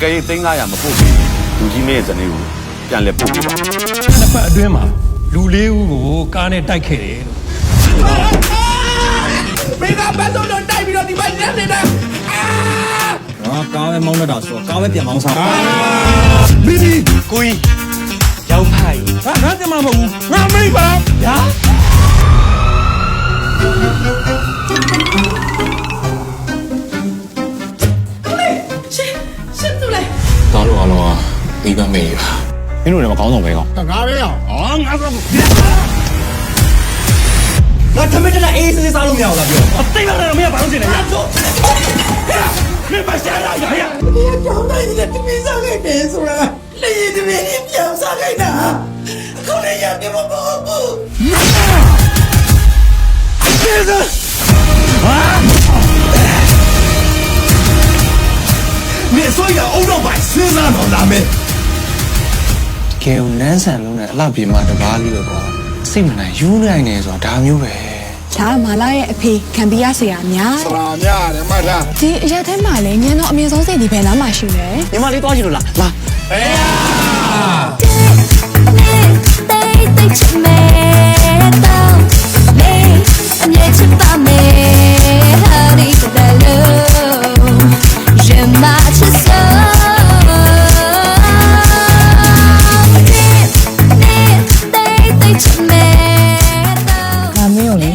ကယ်၍သိန်း900မပို့ပြီးလူကြီးမင်းရဲ့ဇနီးကိုပြန်လဲပို့ပေးပါ နှစ်ဖက်အတွင်းမှာလူ၄ဦးကိုကားနဲ့တိုက်ခဲ့တယ်လို့ မင်းကဘတ်စုံတော့တိုက်ပြီးတော့ဒီမှာညနေတယ် ကားပဲမောင်းတော့ဆိုကားပဲပြန်မောင်းစား ဘီဘီ ကိုကြီးရောက်ဖိုင်ငါကျမမဟုတ်ဘူးငါမိပါညာ ရှင်းသူလေ သားတို့အားလုံးကမိဘမေးပါမင်းတို့လည်းမကောင်းဆောင်ပဲကော ငါပဲရော ငါဆို ငါထမင်းတက်အေးစေးစားလို့မရဘူးလားပြော အသိမလားမင်းကဘာလို့နေလဲ မင်းပါရှာလာရရဒီကြောင်းတိုင်းနဲ့ပြင်းစားခဲ့တယ်ဆိုတာလေရင်တမင်းပြောင်းစားခဲ့တာအခုလည်းရပြမပေါ်ဘူးပြေးစမင်းဆိုရအောင်တော့ပါစဉ်းစားတော့လာမယ် ကဲနန်းဆန်လုံးနဲ့အလှပြေမှာတပားလေးပဲကွာစိတ်မနိုင်ယူနိုင်နေဆိုတာဒါမျိုးပဲ ဒါကမာလာရဲ့အဖေခံပြရဆရာများ ဆရာများတယ်မလား ဒီအရက်ထဲမှာလည်းညံတော့အမြင့်ဆုံးစိတ်ဒီဘယ်နားမှာရှိလဲ ညီမလေးသွားချင်လို့လားလာ ဒါမင်းကိုလေ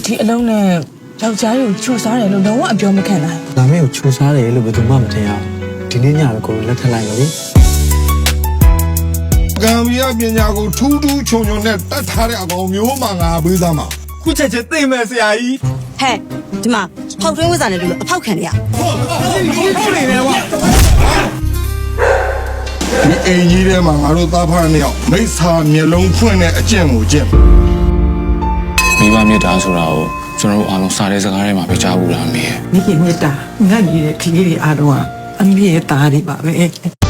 ဒီအလုံးနဲ့ယောက်ျားကိုချူစားတယ်လို့လုံးဝအပြောမခံနိုင် ဒါမင်းကိုချိုးစားတယ်လို့ဘယ်သူမှမထင်ရဘူးဒီနေ့ညပဲကိုလက်ထပ်လိုက်မယ်လေ ကံပြပညာကိုထူးထူးချုံချုံနဲ့တတ်ထားတဲ့အကောင်မျိုးမှငါပေးသားမှာ ခုချက်ချင်းသိမ့်မယ်ဆရာကြီး ဟဲ့ဒီမှာဖောက်ထွင်းဝတ်စာနဲ့လို့အဖောက်ခံရ ဟုတ်နေတယ်ကွာ ဒီအိမ်ကြီးထဲမှာငါတို့သားဖားနှစ်ယောက်မိစ္ဆာမျက်လုံးဖွင့်တဲ့အကျင့်ကိုကျင့် မိဘမြတ်တာဆိုတာကိုကျွန်တော်တို့အားလုံးစားတဲ့စကားထဲမှာပဲကြားဘူးလားမေ မိခင်မြတ်တာငတ်နေတဲ့ကလေးတွေအားလုံးကအမေရဲ့သားတွေပါပဲ